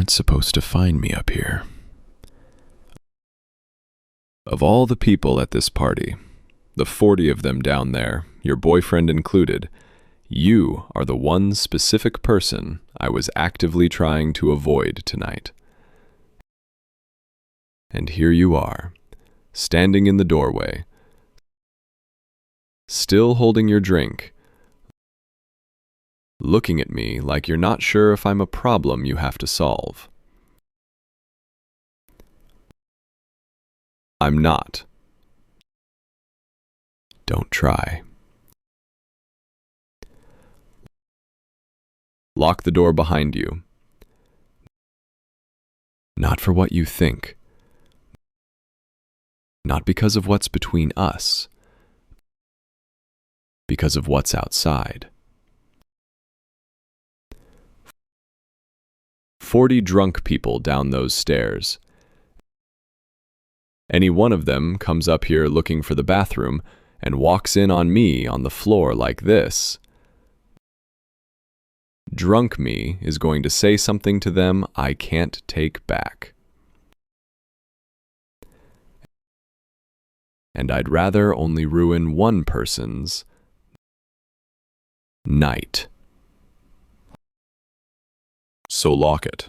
weren't supposed to find me up here. Of all the people at this party, the 40 of them down there, your boyfriend included, you are the one specific person I was actively trying to avoid tonight. And here you are, standing in the doorway, still holding your drink, looking at me like you're not sure if I'm a problem you have to solve. I'm not. Don't try. Lock the door behind you. Not for what you think. Not because of what's between us. Because of what's outside. 40 drunk people down those stairs. Any one of them comes up here looking for the bathroom and walks in on me on the floor like this. Drunk me is going to say something to them I can't take back. And I'd rather only ruin one person's night. So lock it.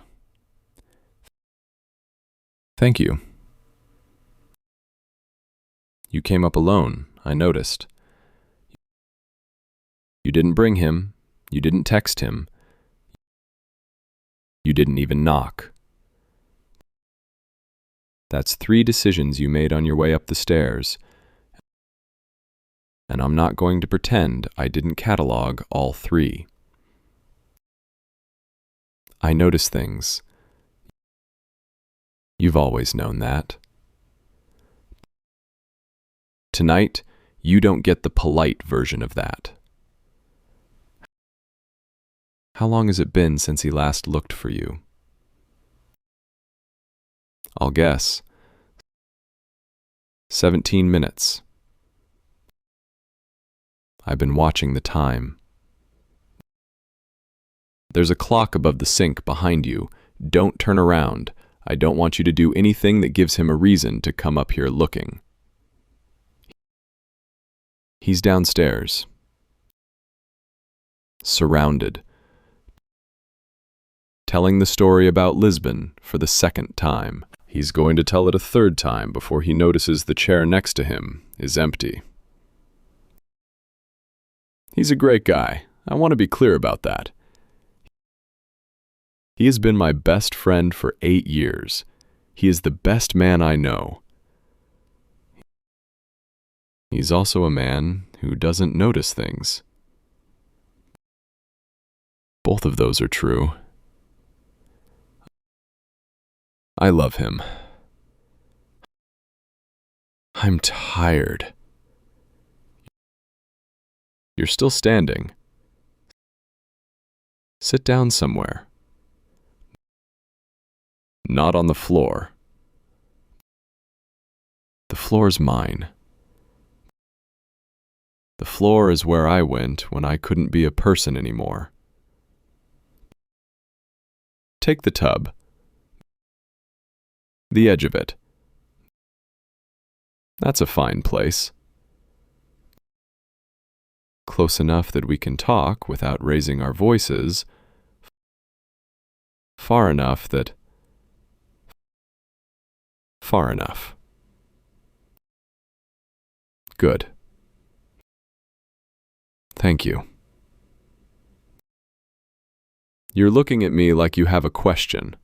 Thank you. You came up alone, I noticed. You didn't bring him. You didn't text him. You didn't even knock. That's 3 decisions you made on your way up the stairs. And I'm not going to pretend I didn't catalog all 3. I notice things. You've always known that. Tonight, you don't get the polite version of that. How long has it been since he last looked for you? I'll guess. 17 minutes. I've been watching the time. There's a clock above the sink behind you. Don't turn around. I don't want you to do anything that gives him a reason to come up here looking. He's downstairs. Surrounded. Telling the story about Lisbon for the 2nd time. He's going to tell it a 3rd time before he notices the chair next to him is empty. He's a great guy. I want to be clear about that. He has been my best friend for 8 years. He is the best man I know. He's also a man who doesn't notice things. Both of those are true. I love him. I'm tired. You're still standing. Sit down somewhere. Not on the floor. The floor's mine. The floor is where I went when I couldn't be a person anymore. Take the tub. The edge of it. That's a fine place. Close enough that we can talk without raising our voices. Far enough that... Far enough. Good. Thank you. You're looking at me like you have a question.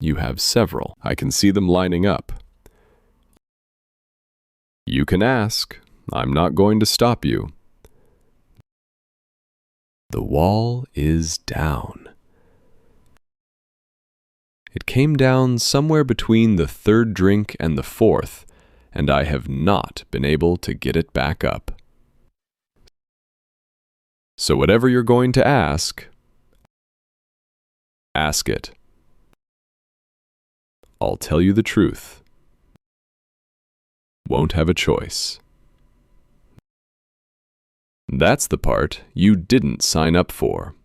You have several. I can see them lining up. You can ask. I'm not going to stop you. The wall is down. It came down somewhere between the 3rd drink and the 4th, and I have not been able to get it back up. So whatever you're going to ask it. I'll tell you the truth. Won't have a choice. That's the part you didn't sign up for.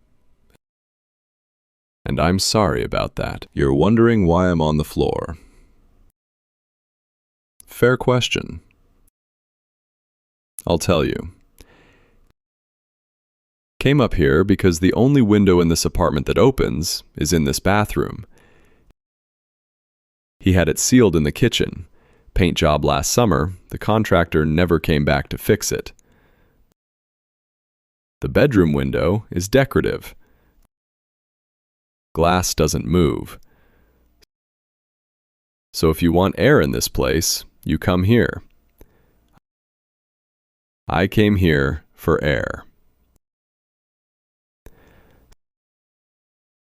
and I'm sorry about that. You're wondering why I'm on the floor. Fair question. I'll tell you. Came up here because the only window in this apartment that opens is in this bathroom. He had it sealed in the kitchen. Paint job last summer, the contractor never came back to fix it. The bedroom window is decorative. Glass doesn't move. So if you want air in this place, you come here. I came here for air.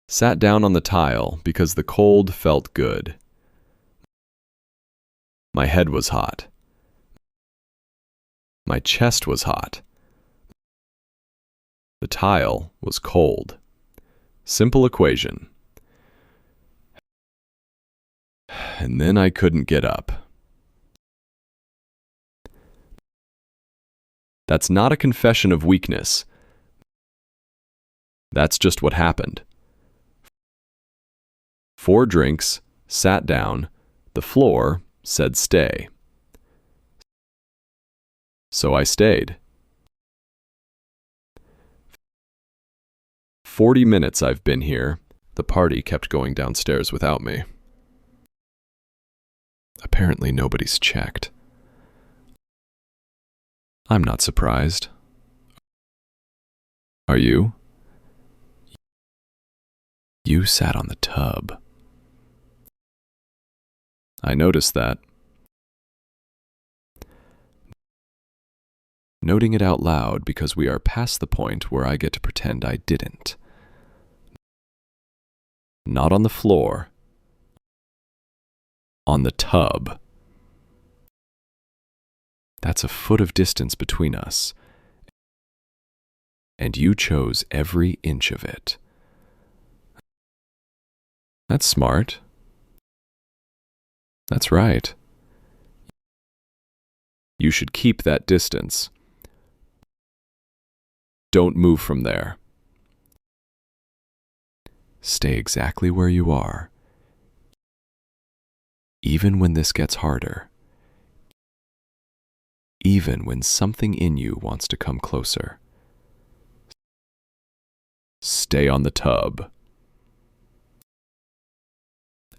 Sat down on the tile because the cold felt good. My head was hot. My chest was hot. The tile was cold. Simple equation. And then I couldn't get up. That's not a confession of weakness. That's just what happened. 4 drinks, sat down, the floor said stay. So I stayed. 40 minutes I've been here. The party kept going downstairs without me. Apparently nobody's checked. I'm not surprised. Are you? You sat on the tub. I noticed that. Noting it out loud because we are past the point where I get to pretend I didn't. Not on the floor. On the tub. That's a foot of distance between us. And you chose every inch of it. That's smart. That's right. You should keep that distance. Don't move from there. Stay exactly where you are. Even when this gets harder. Even when something in you wants to come closer. Stay on the tub.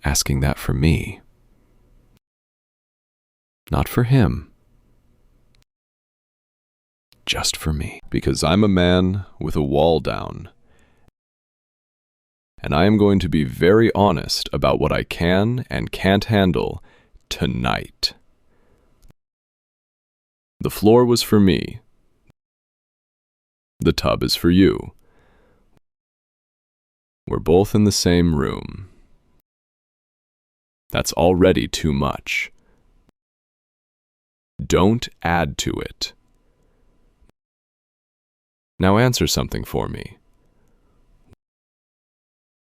Asking that for me. Not for him. Just for me. Because I'm a man with a wall down. And I am going to be very honest about what I can and can't handle tonight. The floor was for me. The tub is for you. We're both in the same room. That's already too much. Don't add to it. Now answer something for me.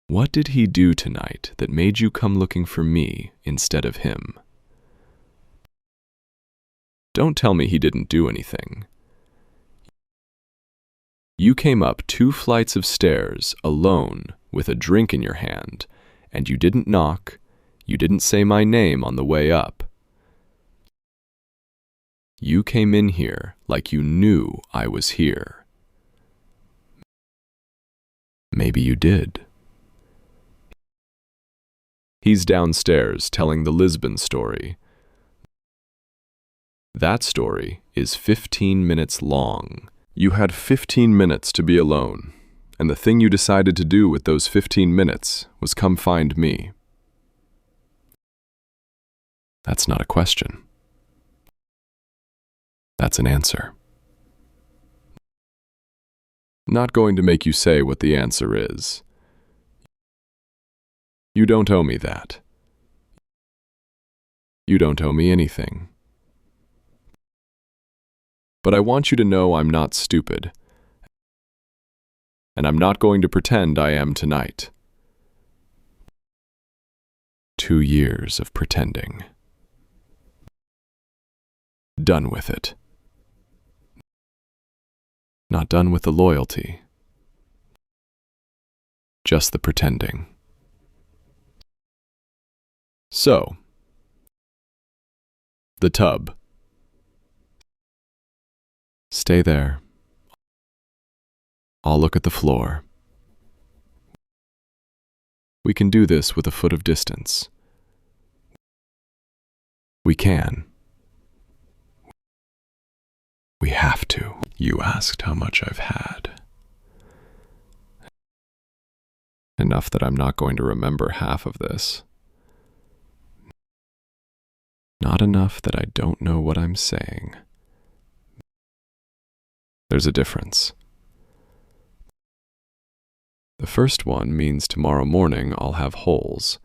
What did he do tonight that made you come looking for me instead of him? Don't tell me he didn't do anything. You came up 2 flights of stairs alone with a drink in your hand, and you didn't knock, you didn't say my name on the way up. You came in here like you knew I was here. Maybe you did. He's downstairs telling the Lisbon story. That story is 15 minutes long. You had 15 minutes to be alone, and the thing you decided to do with those 15 minutes was come find me. That's not a question. That's an answer. Not going to make you say what the answer is. You don't owe me that. You don't owe me anything. But I want you to know I'm not stupid. And I'm not going to pretend I am tonight. 2 years of pretending. Done with it. Not done with the loyalty. just the pretending. So, the tub. Stay there. I'll look at the floor. We can do this with a foot of distance. We can. We have to. You asked how much I've had. Enough that I'm not going to remember half of this. Not enough that I don't know what I'm saying. There's a difference. The first one means tomorrow morning I'll have holes.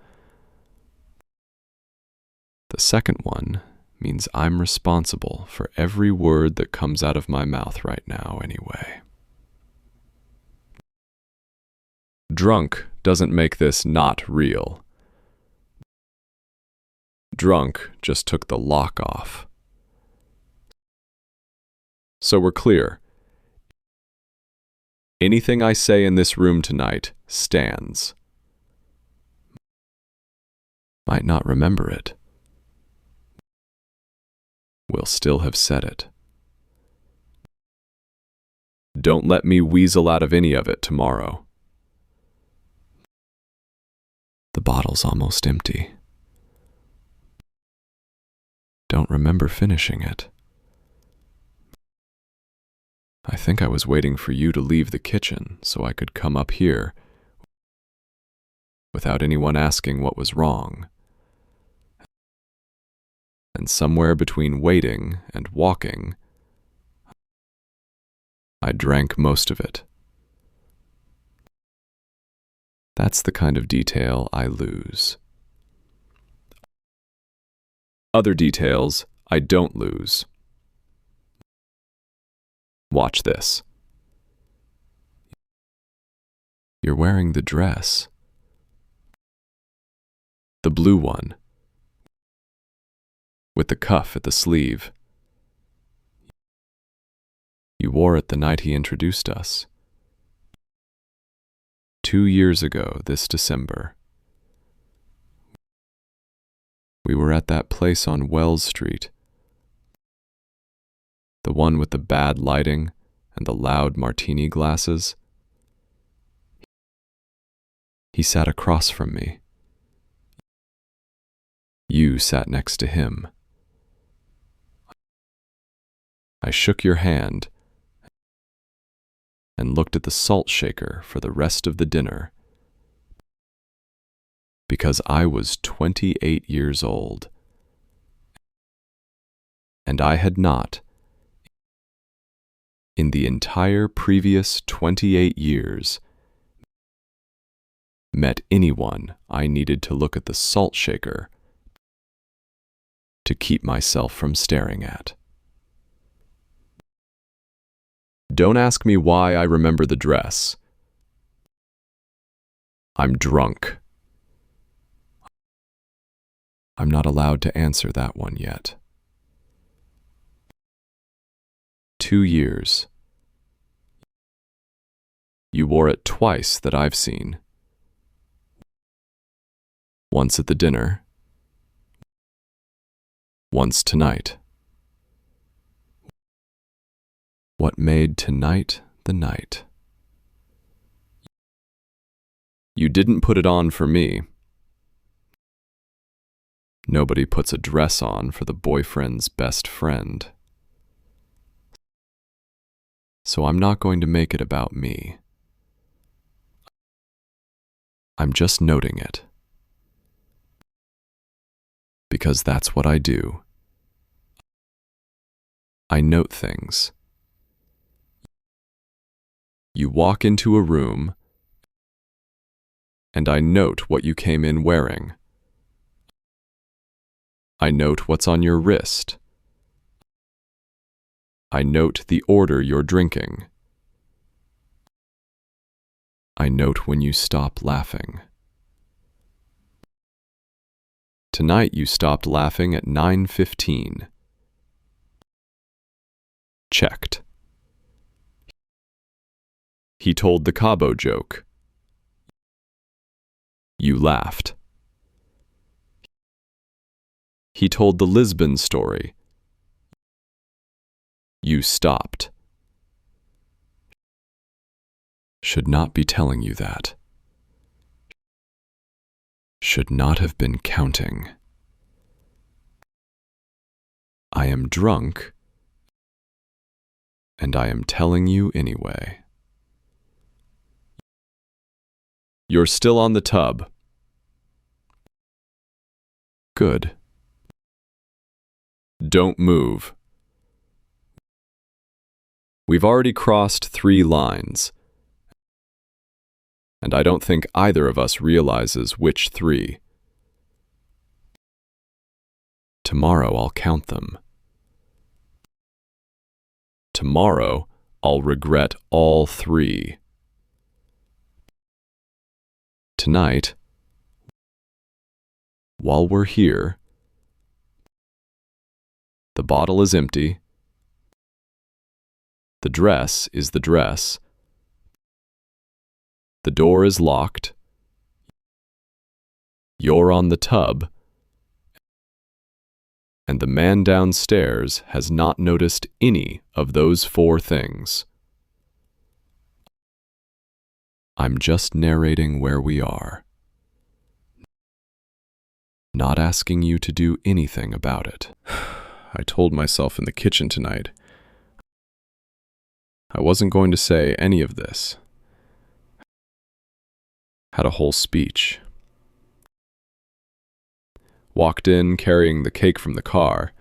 The second one means I'm responsible for every word that comes out of my mouth right now anyway. Drunk doesn't make this not real. Drunk just took the lock off. So we're clear. Anything I say in this room tonight stands. Might not remember it. Will still have said it. Don't let me weasel out of any of it tomorrow. The bottle's almost empty. Don't remember finishing it. I think I was waiting for you to leave the kitchen so I could come up here without anyone asking what was wrong. And somewhere between waiting and walking, I drank most of it. That's the kind of detail I lose. Other details I don't lose. Watch this. You're wearing the dress. The blue one. With the cuff at the sleeve. You wore it the night he introduced us. 2 years ago this December. We were at that place on Wells Street. The one with the bad lighting and the loud martini glasses. He sat across from me. You sat next to him. I shook your hand and looked at the salt shaker for the rest of the dinner because I was 28 years old and I had not, in the entire previous 28 years, met anyone I needed to look at the salt shaker to keep myself from staring at. Don't ask me why I remember the dress. I'm drunk. I'm not allowed to answer that one yet. 2 years. You wore it twice that I've seen. Once at the dinner. Once tonight. What made tonight the night? You didn't put it on for me. Nobody puts a dress on for the boyfriend's best friend. So I'm not going to make it about me. I'm just noting it. Because that's what I do. I note things. You walk into a room, and I note what you came in wearing. I note what's on your wrist. I note the order you're drinking. I note when you stop laughing. Tonight you stopped laughing at 9:15. Checked. He told the Cabo joke. You laughed. He told the Lisbon story. You stopped. Should not be telling you that. Should not have been counting. I am drunk, and I am telling you anyway. You're still on the tub. Good. Don't move. We've already crossed 3 lines, and I don't think either of us realizes which 3. Tomorrow I'll count them. Tomorrow I'll regret all 3. Tonight, while we're here, the bottle is empty, the dress is the dress, the door is locked, you're on the tub, and the man downstairs has not noticed any of those 4 things. I'm just narrating where we are, not asking you to do anything about it. I told myself in the kitchen tonight I wasn't going to say any of this. Had a whole speech. Walked in carrying the cake from the car.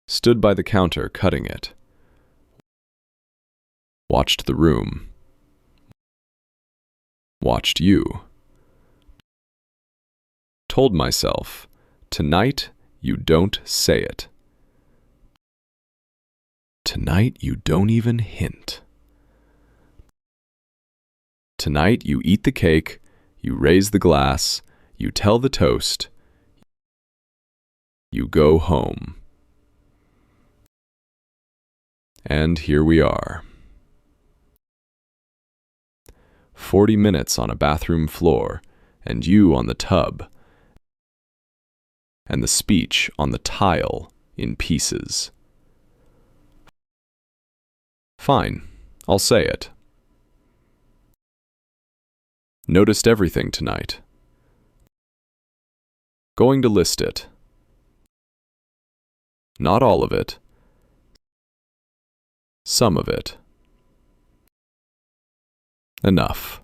Stood by the counter cutting it. Watched the room. Watched you. Told myself, tonight you don't say it. Tonight you don't even hint. Tonight you eat the cake, you raise the glass, you tell the toast, you go home. And here we are. 40 minutes on a bathroom floor, and you on the tub, and the speech on the tile in pieces. Fine, I'll say it. Noticed everything tonight. Going to list it. Not all of it. Some of it. Enough.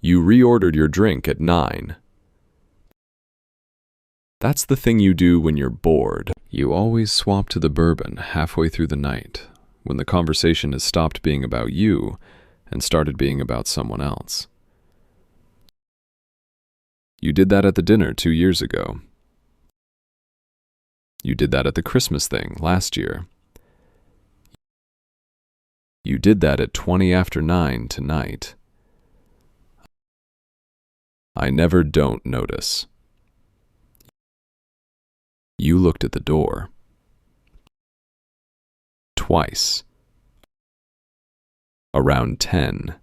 You reordered your drink at 9. That's the thing you do when you're bored. You always swap to the bourbon halfway through the night, when the conversation has stopped being about you and started being about someone else. You did that at the dinner 2 years ago. You did that at the Christmas thing last year. You did that at 20 after 9 tonight. I never don't notice. You looked at the door. Twice. Around 10.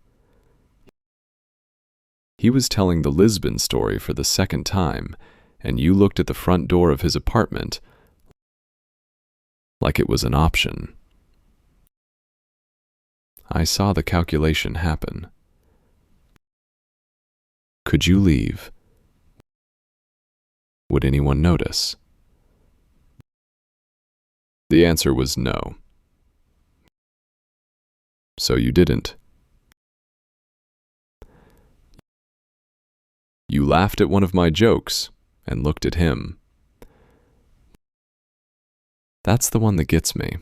He was telling the Lisbon story for the 2nd time, and you looked at the front door of his apartment like it was an option. I saw the calculation happen. Could you leave? Would anyone notice? The answer was no. So you didn't. You laughed at one of my jokes and looked at him. That's the one that gets me.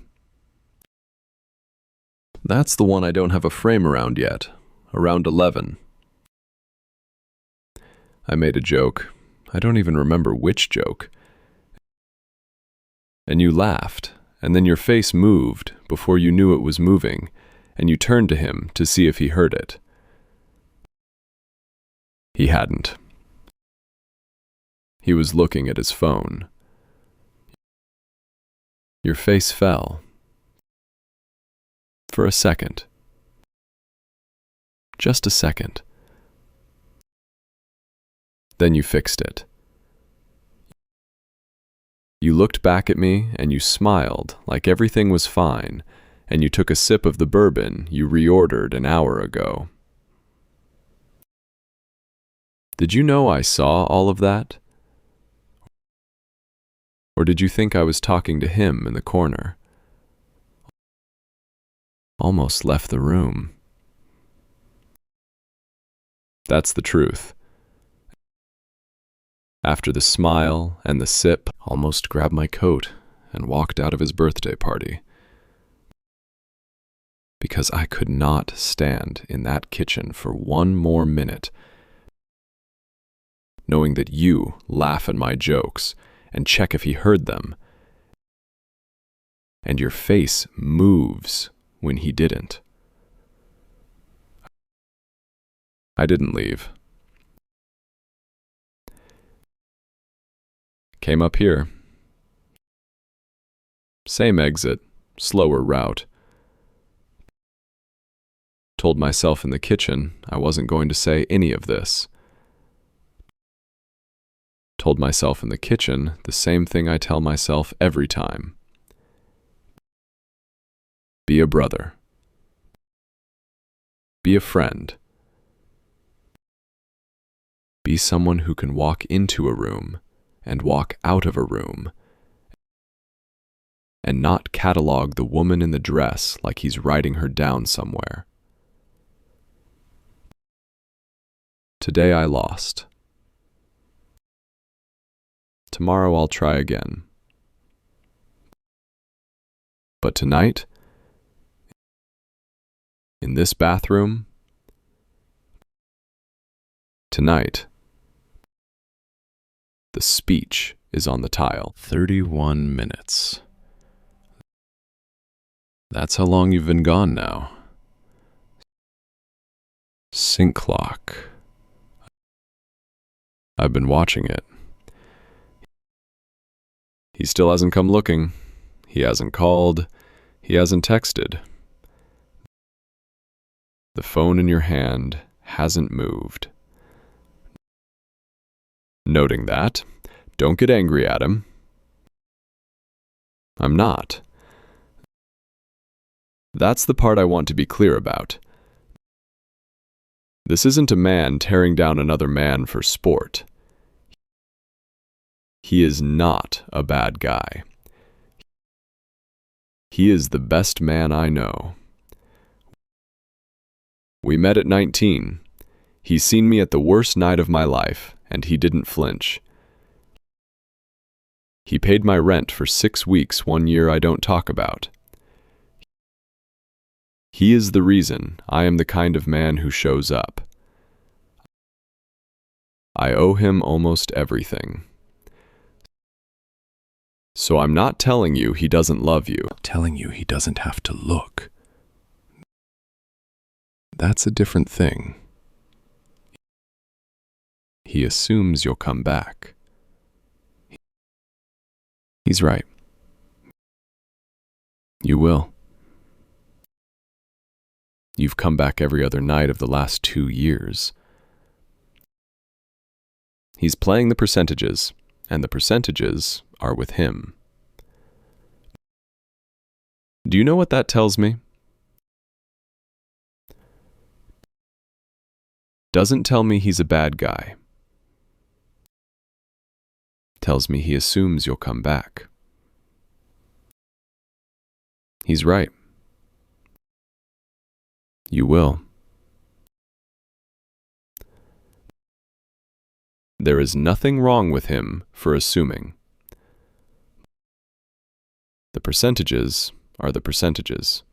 That's the one I don't have a frame around yet, around 11. I made a joke. I don't even remember which joke. And you laughed, and then your face moved before you knew it was moving, and you turned to him to see if he heard it. He hadn't. He was looking at his phone. Your face fell. For a second. Just a second. Then you fixed it. You looked back at me and you smiled like everything was fine, and you took a sip of the bourbon you reordered an hour ago. Did you know I saw all of that? Or did you think I was talking to him in the corner? Almost left the room. That's the truth. After the smile and the sip, almost grabbed my coat and walked out of his birthday party. Because I could not stand in that kitchen for one more minute, knowing that you laugh at my jokes and check if he heard them, and your face moves when he didn't. I didn't leave. Came up here. Same exit, slower route. Told myself in the kitchen I wasn't going to say any of this. Told myself in the kitchen the same thing I tell myself every time. Be a brother. Be a friend. Be someone who can walk into a room and walk out of a room and not catalog the woman in the dress like he's writing her down somewhere. Today I lost. Tomorrow I'll try again. But tonight, in this bathroom, tonight, the speech is on the tile. 31 minutes. That's how long you've been gone now. Sink clock. I've been watching it. He still hasn't come looking. He hasn't called. He hasn't texted. The phone in your hand hasn't moved. Noting that, don't get angry at him. I'm not. That's the part I want to be clear about. This isn't a man tearing down another man for sport. He is not a bad guy. He is the best man I know. We met at 19. He's seen me at the worst night of my life, and he didn't flinch. He paid my rent for 6 weeks one year I don't talk about. He is the reason I am the kind of man who shows up. I owe him almost everything. So I'm not telling you he doesn't love you. I'm telling you he doesn't have to look. That's a different thing. He assumes you'll come back. He's right. You will. You've come back every other night of the last 2 years. He's playing the percentages, and the percentages are with him. Do you know what that tells me? Doesn't tell me he's a bad guy. Tells me he assumes you'll come back. He's right. You will. There is nothing wrong with him for assuming. The percentages are the percentages.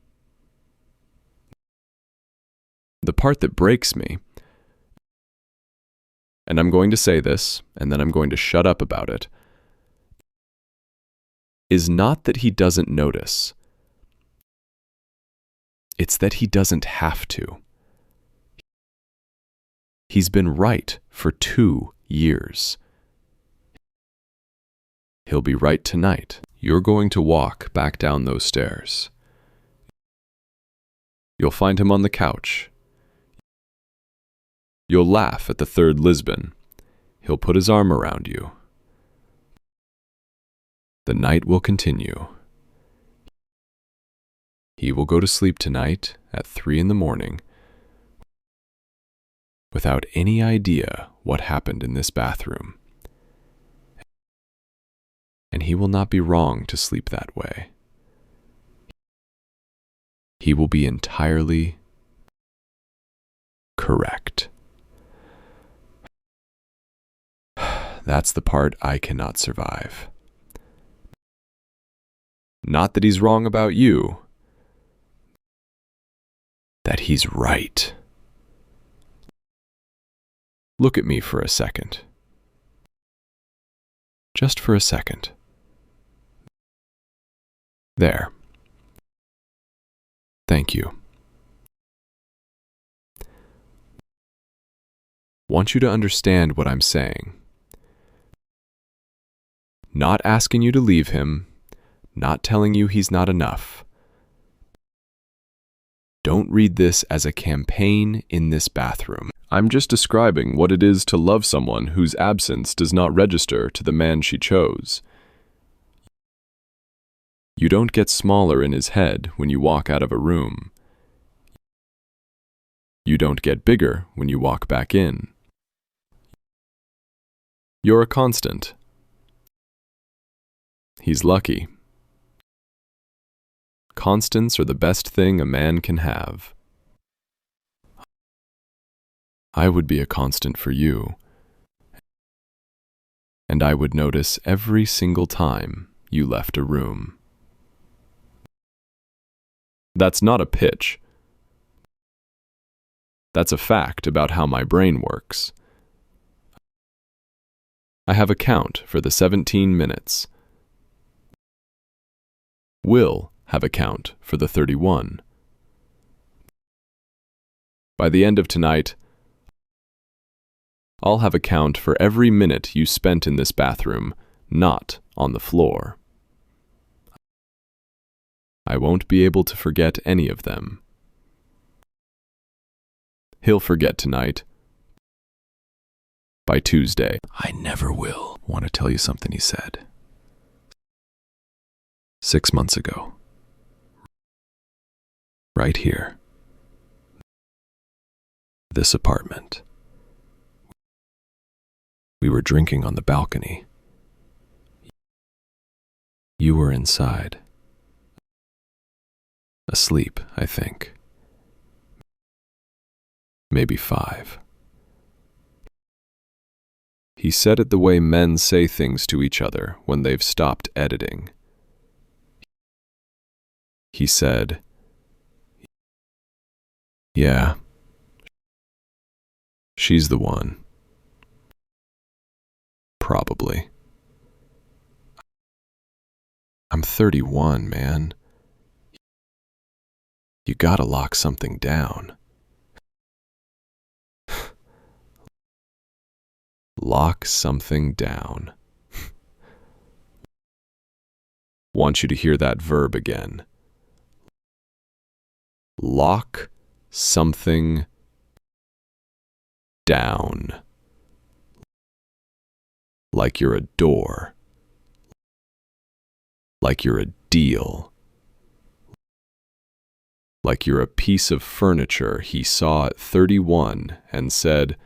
The part that breaks me, and I'm going to say this, and then I'm going to shut up about it, is not that he doesn't notice. It's that he doesn't have to. He's been right for 2 years. He'll be right tonight. You're going to walk back down those stairs. You'll find him on the couch. You'll laugh at the third Lisbon. He'll put his arm around you. The night will continue. He will go to sleep tonight at 3 in the morning without any idea what happened in this bathroom. And he will not be wrong to sleep that way. He will be entirely correct. That's the part I cannot survive. Not that he's wrong about you, that he's right. Look at me for a second. Just for a second. There. Thank you. Want you to understand what I'm saying. Not asking you to leave him, not telling you he's not enough. Don't read this as a campaign in this bathroom. I'm just describing what it is to love someone whose absence does not register to the man she chose. You don't get smaller in his head when you walk out of a room. You don't get bigger when you walk back in. You're a constant. He's lucky. Constants are the best thing a man can have. I would be a constant for you, and I would notice every single time you left a room. That's not a pitch. That's a fact about how my brain works. I have a count for the 17 minutes. Will have a count for the 31. By the end of tonight, I'll have a count for every minute you spent in this bathroom, not on the floor. I won't be able to forget any of them. He'll forget tonight. By Tuesday. I never will. Want to tell you something he said. 6 months ago. Right here. This apartment. We were drinking on the balcony. You were inside. Asleep, I think. Maybe 5. He said it the way men say things to each other when they've stopped editing. He said, "Yeah, she's the one. Probably. I'm 31, man. You gotta lock something down." Lock something down. Want you to hear that verb again. Lock something down. Like you're a door. Like you're a deal. Like you're a piece of furniture he saw at 31 and said,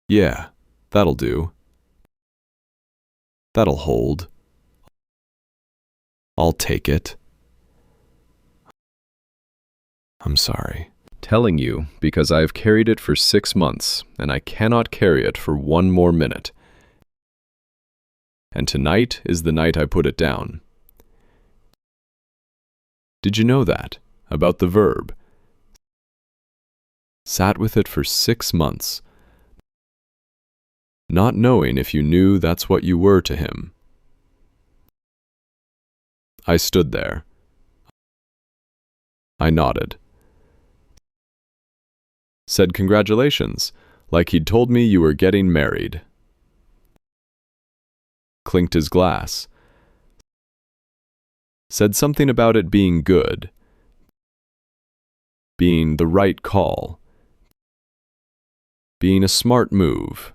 "Yeah, that'll do. That'll hold. I'll take it." I'm sorry. Telling you because I've carried it for 6 months and I cannot carry it for 1 more minute. And tonight is the night I put it down. Did you know that, about the verb? Sat with it for 6 months, not knowing if you knew that's what you were to him. I stood there. I nodded. Said congratulations, like he'd told me you were getting married. Clinked his glass. Said something about it being good, being the right call, being a smart move.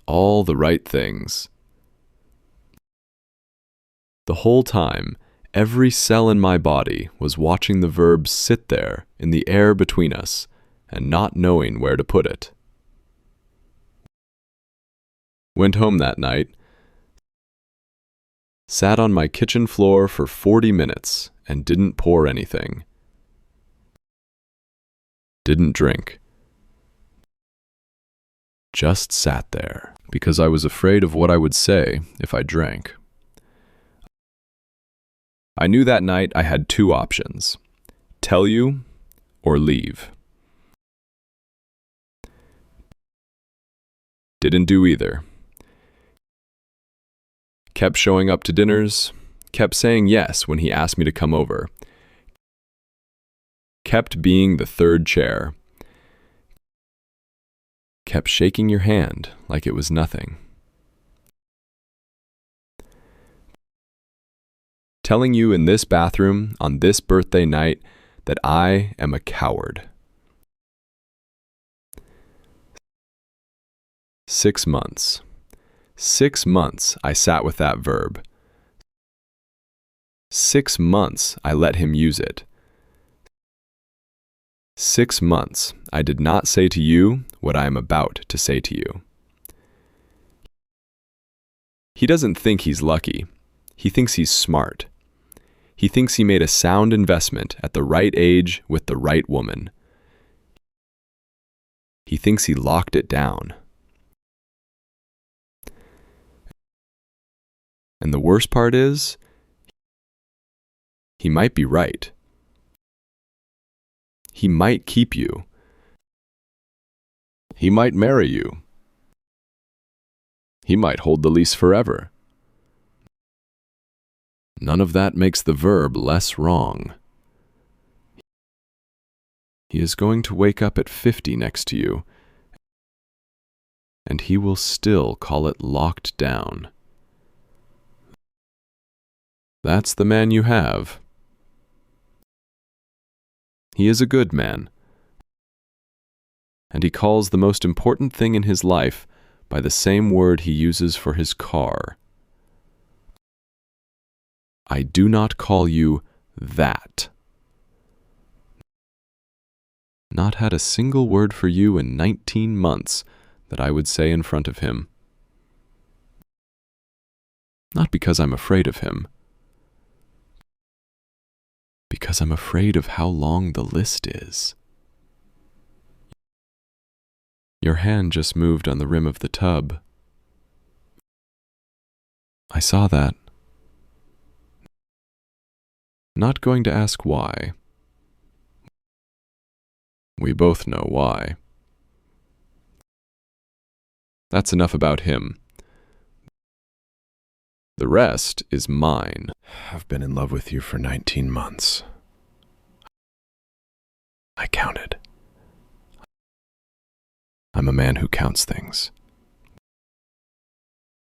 All the right things. The whole time, every cell in my body was watching the verb sit there in the air between us and not knowing where to put it. Went home that night, sat on my kitchen floor for 40 minutes and didn't pour anything. Didn't drink. Just sat there because I was afraid of what I would say if I drank. I knew that night I had two options: tell you or leave. Didn't do either. Kept showing up to dinners, kept saying yes when he asked me to come over, kept being the third chair, kept shaking your hand like it was nothing. Telling you in this bathroom on this birthday night that I am a coward. 6 months. 6 months I sat with that verb. 6 months I let him use it. 6 months I did not say to you what I am about to say to you. He doesn't think he's lucky. He thinks he's smart. He thinks he made a sound investment at the right age with the right woman. He thinks he locked it down. And the worst part is, he might be right. He might keep you. He might marry you. He might hold the lease forever. None of that makes the verb less wrong. He is going to wake up at 50 next to you, and he will still call it locked down. That's the man you have. He is a good man, and he calls the most important thing in his life by the same word he uses for his car. I do not call you that. Not had a single word for you in 19 months that I would say in front of him. Not because I'm afraid of him. Because I'm afraid of how long the list is. Your hand just moved on the rim of the tub. I saw that. Not going to ask why. We both know why. That's enough about him. The rest is mine. I've been in love with you for 19 months. I counted. I'm a man who counts things.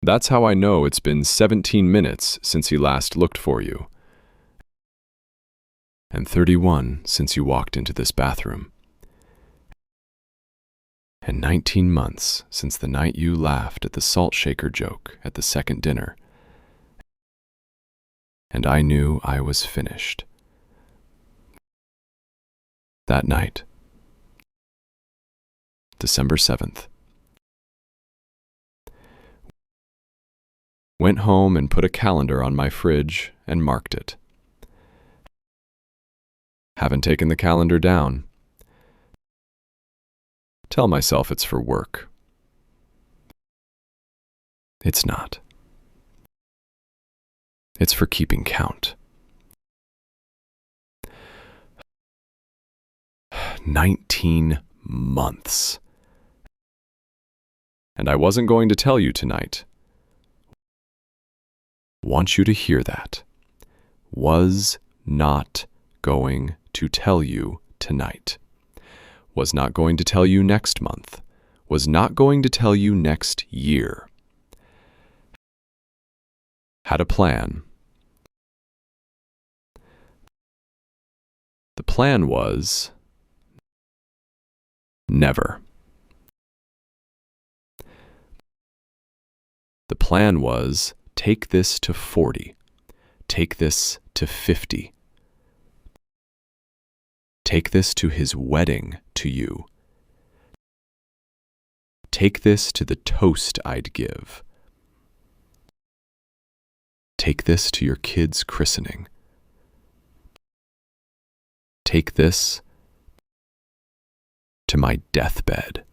That's how I know it's been 17 minutes since he last looked for you. And 31 since you walked into this bathroom. And 19 months since the night you laughed at the salt shaker joke at the second dinner. And I knew I was finished. That night, December 7th. Went home and put a calendar on my fridge and marked it. Haven't taken the calendar down. Tell myself it's for work. It's not. It's for keeping count. 19 months. And I wasn't going to tell you tonight. Want you to hear that. Was not going to tell you tonight. Was not going to tell you next month. Was not going to tell you next year. Had a plan. The plan was Never. The plan was, take this to 40. Take this to 50. Take this to his wedding to you. Take this to the toast I'd give. Take this to your kid's christening. Take this to my deathbed.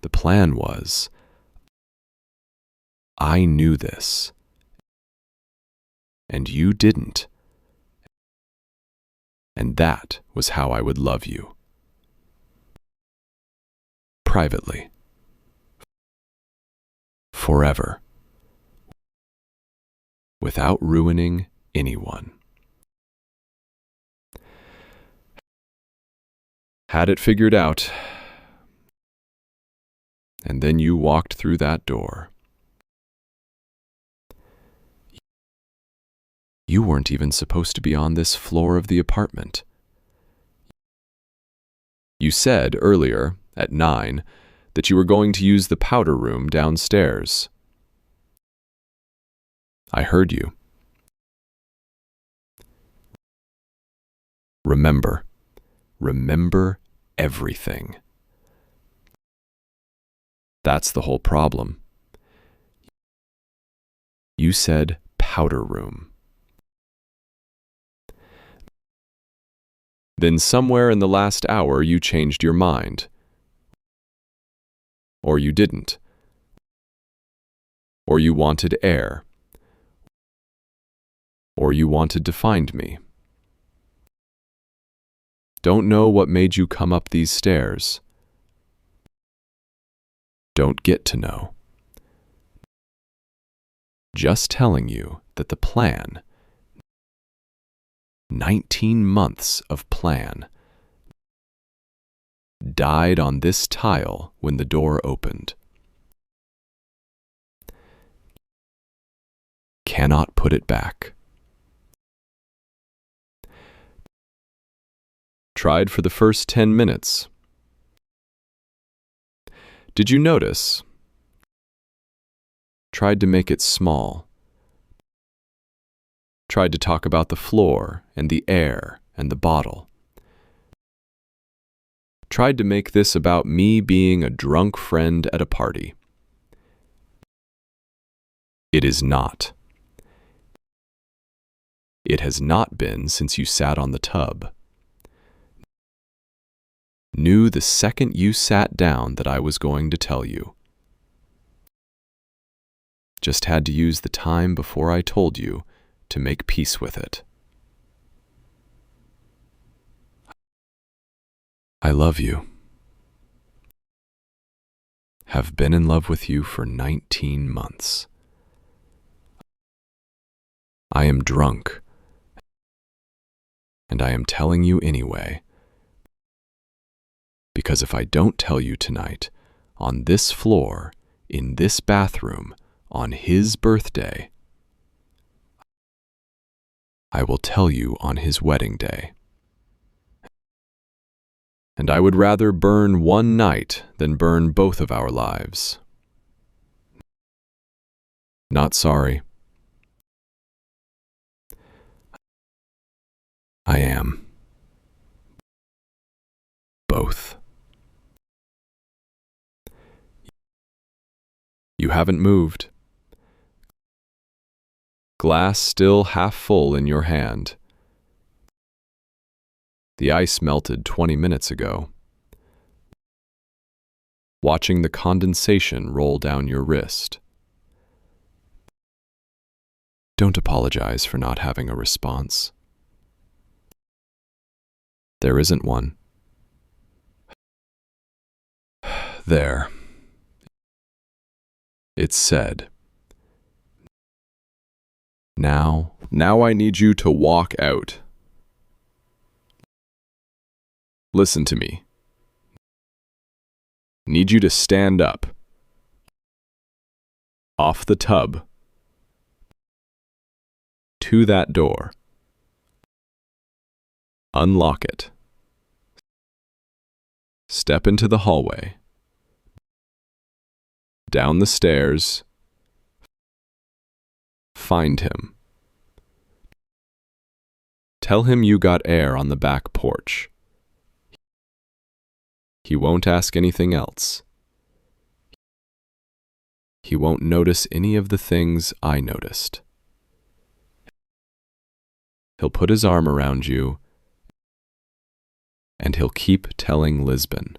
The plan was, I knew this, and you didn't, and that was how I would love you. Privately. Forever. Without ruining anyone. Had it figured out, and then you walked through that door. You weren't even supposed to be on this floor of the apartment. You said earlier, at 9, that you were going to use the powder room downstairs. I heard you. Remember. Remember everything. That's the whole problem. You said powder room. Then somewhere in the last hour you changed your mind. Or you didn't. Or you wanted air. Or you wanted to find me. Don't know what made you come up these stairs. Don't get to know. Just telling you that the plan, 19 months of plan, died on this tile when the door opened. Cannot put it back. Tried for the first 10 minutes. Did you notice? Tried to make it small. Tried to talk about the floor and the air and the bottle. Tried to make this about me being a drunk friend at a party. It is not. It has not been since you sat on the tub. Knew the second you sat down that I was going to tell you. Just had to use the time before I told you to make peace with it. I love you. Have been in love with you for 19 months. I am drunk, and I am telling you anyway. Because if I don't tell you tonight, on this floor, in this bathroom, on his birthday, I will tell you on his wedding day. And I would rather burn one night than burn both of our lives. Not sorry. I am. Both. You haven't moved. Glass still half full in your hand. The ice melted 20 minutes ago. Watching the condensation roll down your wrist. Don't apologize for not having a response. There isn't one. There. It's said. Now I need you to walk out. Listen to me. Need you to stand up. Off the tub. To that door. Unlock it. Step into the hallway. Down the stairs. Find him. Tell him you got air on the back porch. He won't ask anything else. He won't notice any of the things I noticed. He'll put his arm around you, and he'll keep telling Lisbon.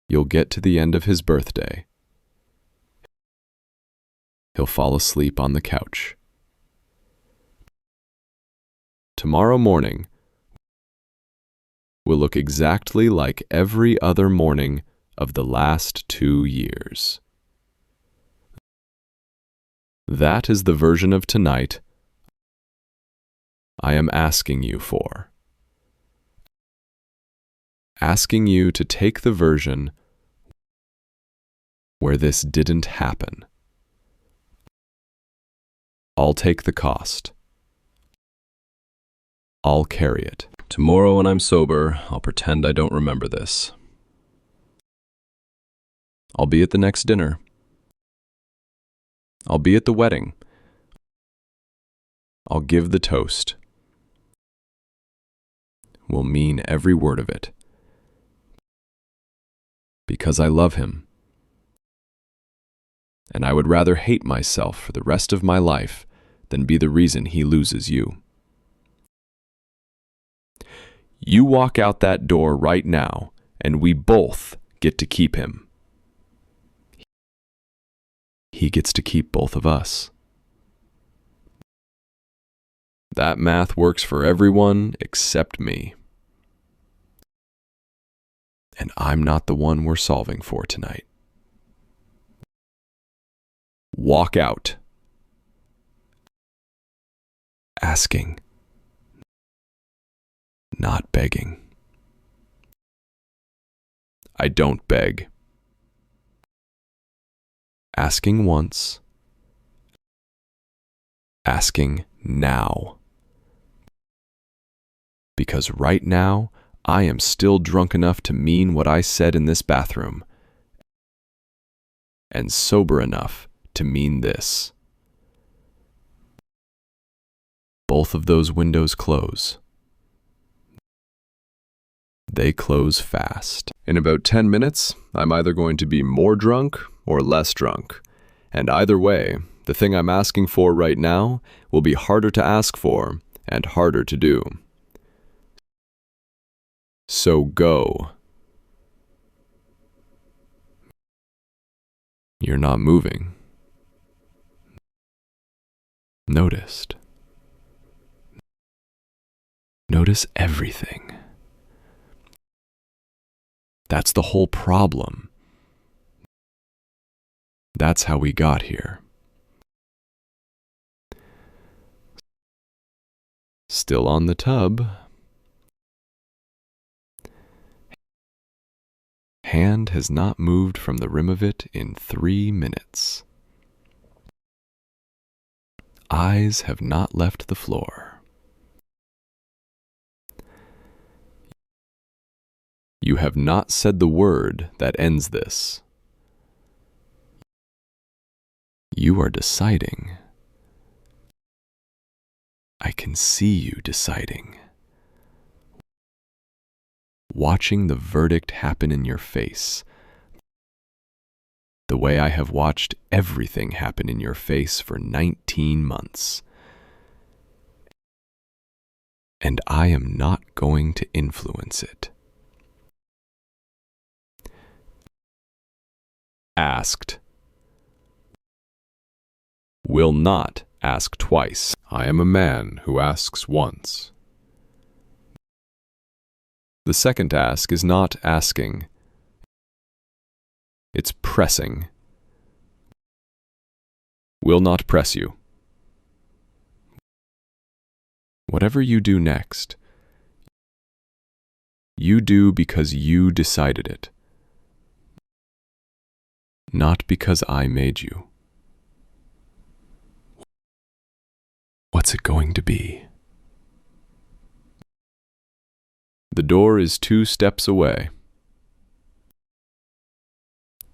You'll get to the end of his birthday. He'll fall asleep on the couch. Tomorrow morning will look exactly like every other morning of the last 2 years. That is the version of tonight I am asking you for. Asking you to take the version where this didn't happen. I'll take the cost. I'll carry it. Tomorrow when I'm sober, I'll pretend I don't remember this. I'll be at the next dinner. I'll be at the wedding. I'll give the toast. Will mean every word of it. Because I love him. And I would rather hate myself for the rest of my life than be the reason he loses you. You walk out that door right now, and we both get to keep him. He gets to keep both of us. That math works for everyone except me. And I'm not the one we're solving for tonight. Walk out. Asking. Not begging. I don't beg. Asking once. Asking now. Because right now, I am still drunk enough to mean what I said in this bathroom, and sober enough to mean this. Both of those windows close. They close fast. In about 10 minutes, I'm either going to be more drunk or less drunk. And either way, the thing I'm asking for right now will be harder to ask for and harder to do. So go. You're not moving. Noticed. Notice everything. That's the whole problem. That's how we got here. Still on the tub. Hand has not moved from the rim of it in 3 minutes. Eyes have not left the floor. You have not said the word that ends this. You are deciding. I can see you deciding. Watching the verdict happen in your face. The way I have watched everything happen in your face for 19 months. And I am not going to influence it. Asked. Will not ask twice. I am a man who asks once. The second ask is not asking. It's pressing. Will not press you. Whatever you do next, you do because you decided it. Not because I made you. What's it going to be? The door is 2 steps away.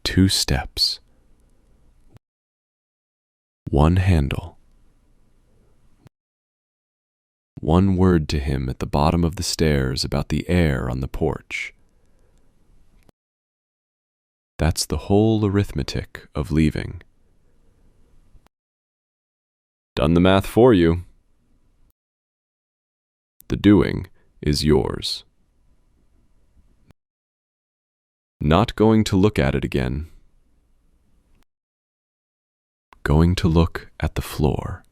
2 steps. 1 handle. 1 word to him at the bottom of the stairs about the air on the porch. That's the whole arithmetic of leaving. Done the math for you. The doing is yours. Not going to look at it again. Going to look at the floor.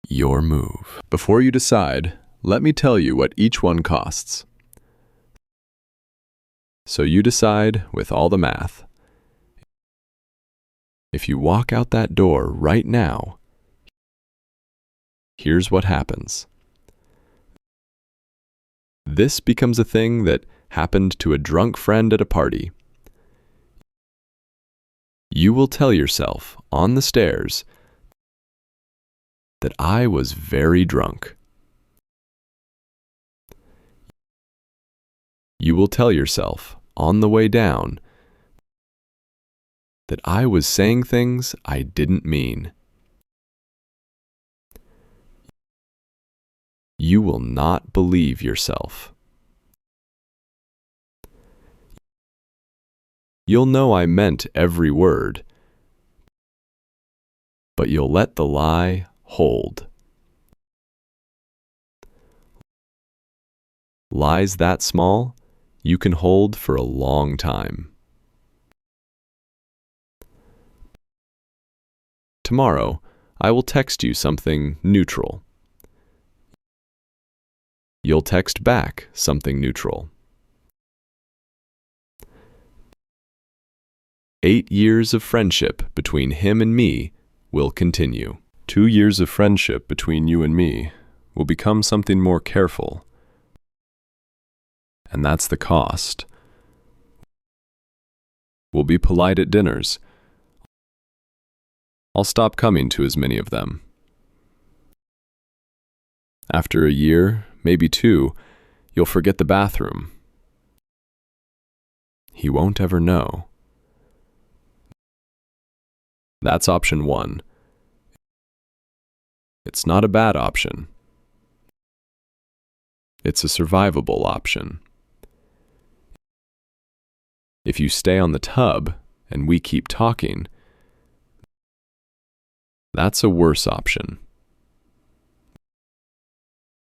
Your move. Before you decide, let me tell you what each one costs. So you decide with all the math. If you walk out that door right now, here's what happens. This becomes a thing that happened to a drunk friend at a party. You will tell yourself on the stairs that I was very drunk. You will tell yourself on the way down that I was saying things I didn't mean. You will not believe yourself. You'll know I meant every word, but you'll let the lie hold. Lies that small, you can hold for a long time. Tomorrow, I will text you something neutral. You'll text back something neutral. 8 years of friendship between him and me will continue. 2 years of friendship between you and me will become something more careful. And that's the cost. We'll be polite at dinners. I'll stop coming to as many of them. After a year, maybe 2, you'll forget the bathroom. He won't ever know. That's option 1. It's not a bad option. It's a survivable option. If you stay on the tub and we keep talking, that's a worse option.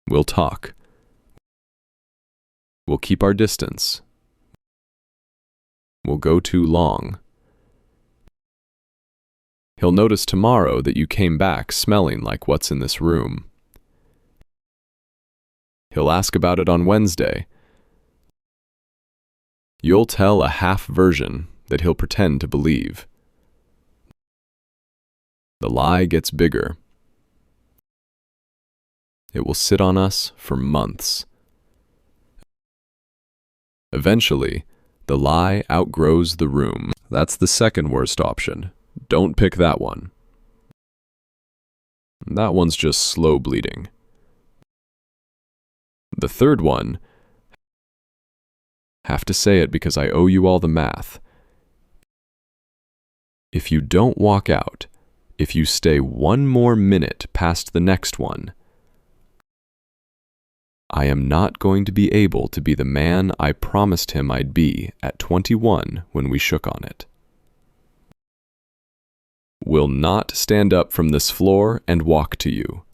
We'll talk. We'll keep our distance. We'll go too long. He'll notice tomorrow that you came back smelling like what's in this room. He'll ask about it on Wednesday. You'll tell a half version that he'll pretend to believe. The lie gets bigger. It will sit on us for months. Eventually, the lie outgrows the room. That's the second worst option. Don't pick that one. That one's just slow bleeding. The third one, have to say it because I owe you all the math. If you don't walk out, if you stay 1 more minute past the next one, I am not going to be able to be the man I promised him I'd be at 21 when we shook on it. Will not stand up from this floor and walk to you.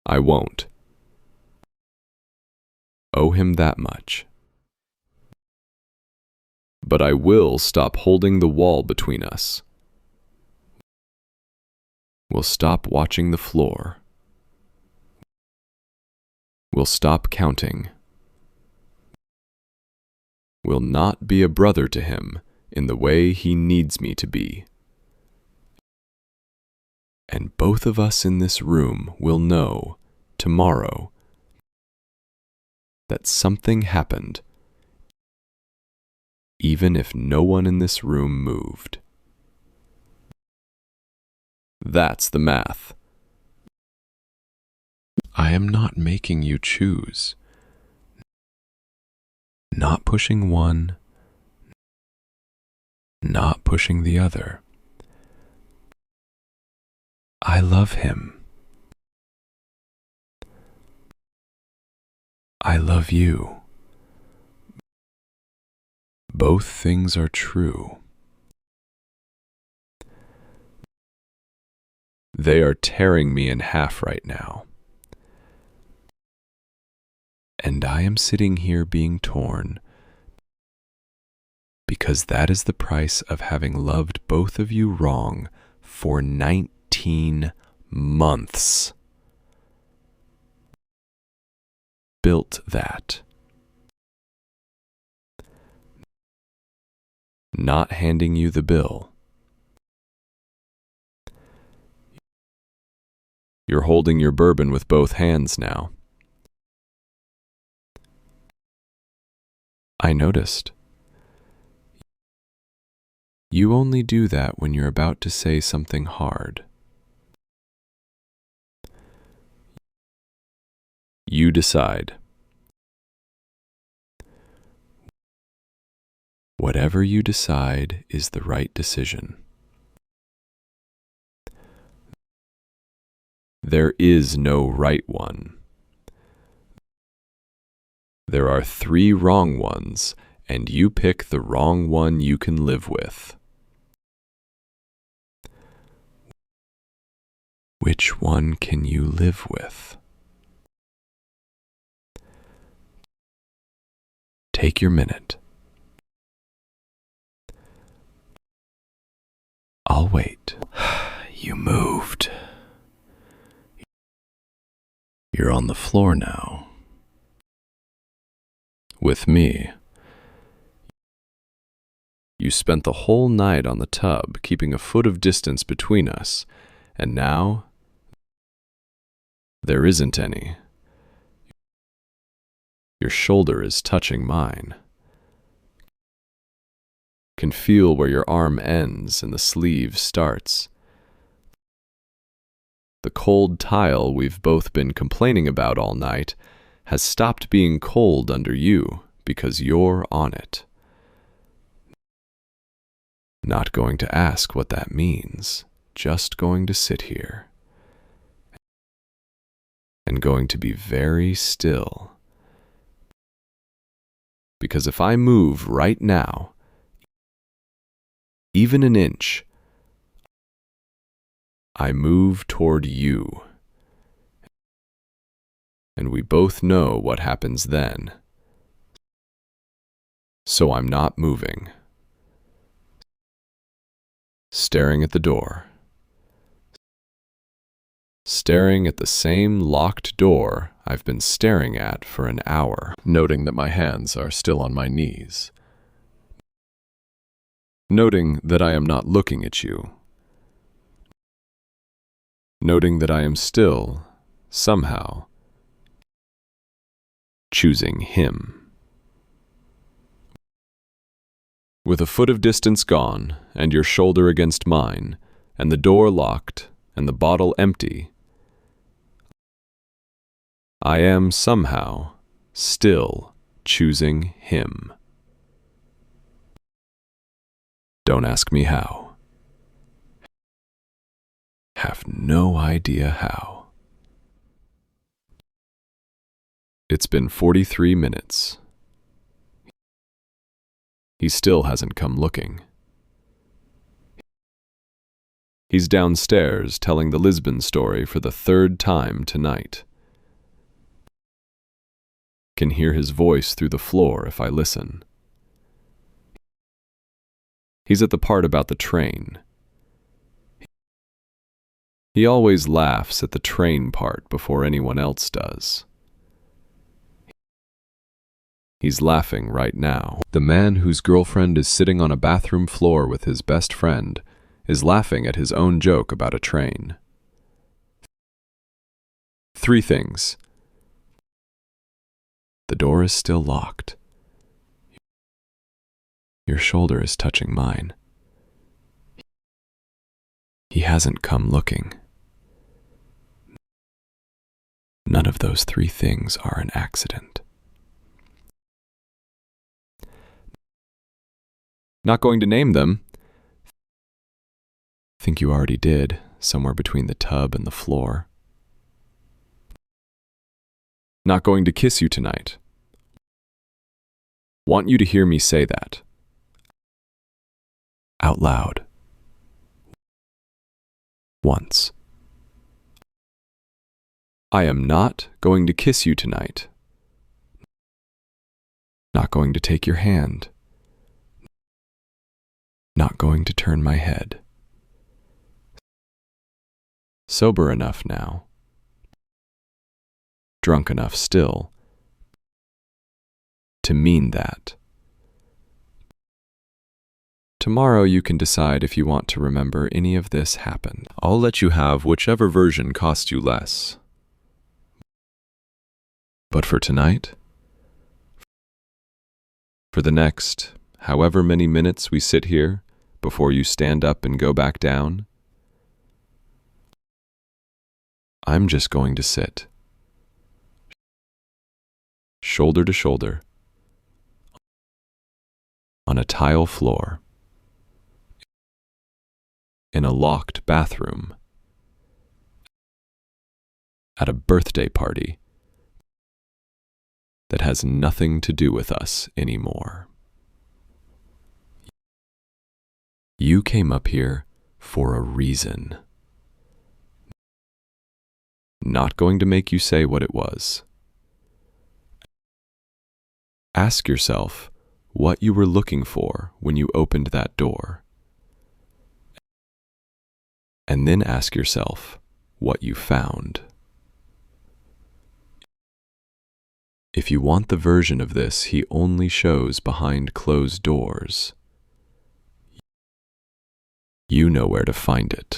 I won't. Owe him that much. But I will stop holding the wall between us. We'll stop watching the floor. We'll stop counting. Will not be a brother to him in the way he needs me to be. And both of us in this room will know tomorrow that something happened, even if no one in this room moved. That's the math. I am not making you choose. Not pushing one, not pushing the other. I love him. I love you. Both things are true. They are tearing me in half right now. And I am sitting here being torn because that is the price of having loved both of you wrong for 19 months. Built that. Not handing you the bill. You're holding your bourbon with both hands now. I noticed. You only do that when you're about to say something hard. You decide. Whatever you decide is the right decision. There is no right one. There are 3 wrong ones, and you pick the wrong one you can live with. Which one can you live with? Take your minute. I'll wait. You moved. You're on the floor now. With me. You spent the whole night on the tub, keeping a foot of distance between us, and now there isn't any. Your shoulder is touching mine. Can feel where your arm ends and the sleeve starts. The cold tile we've both been complaining about all night has stopped being cold under you because you're on it. Not going to ask what that means, just going to sit here. And going to be very still. Because if I move right now, even an inch, I move toward you. And we both know what happens then. So I'm not moving. Staring at the door. Staring at the same locked door I've been staring at for an hour, noting that my hands are still on my knees. Noting that I am not looking at you. Noting that I am still, somehow, choosing him. With a foot of distance gone, and your shoulder against mine, and the door locked, and the bottle empty, I am somehow still choosing him. Don't ask me how. Have no idea how. It's been 43 minutes. He still hasn't come looking. He's downstairs telling the Lisbon story for the 3rd time tonight. Can hear his voice through the floor if I listen. He's at the part about the train. He always laughs at the train part before anyone else does. He's laughing right now. The man whose girlfriend is sitting on a bathroom floor with his best friend is laughing at his own joke about a train. 3 things. The door is still locked. Your shoulder is touching mine. He hasn't come looking. None of those three things are an accident. Not going to name them. Think you already did, somewhere between the tub and the floor. Not going to kiss you tonight. Want you to hear me say that. Out loud. Once. I am not going to kiss you tonight. Not going to take your hand. Not going to turn my head. Sober enough now. Drunk enough still to mean that. Tomorrow you can decide if you want to remember any of this happened. I'll let you have whichever version costs you less. But for tonight, for the next however many minutes we sit here before you stand up and go back down, I'm just going to sit, shoulder to shoulder, on a tile floor, in a locked bathroom, at a birthday party that has nothing to do with us anymore. You came up here for a reason. Not going to make you say what it was. Ask yourself what you were looking for when you opened that door. And then ask yourself what you found. If you want the version of this he only shows behind closed doors, you know where to find it.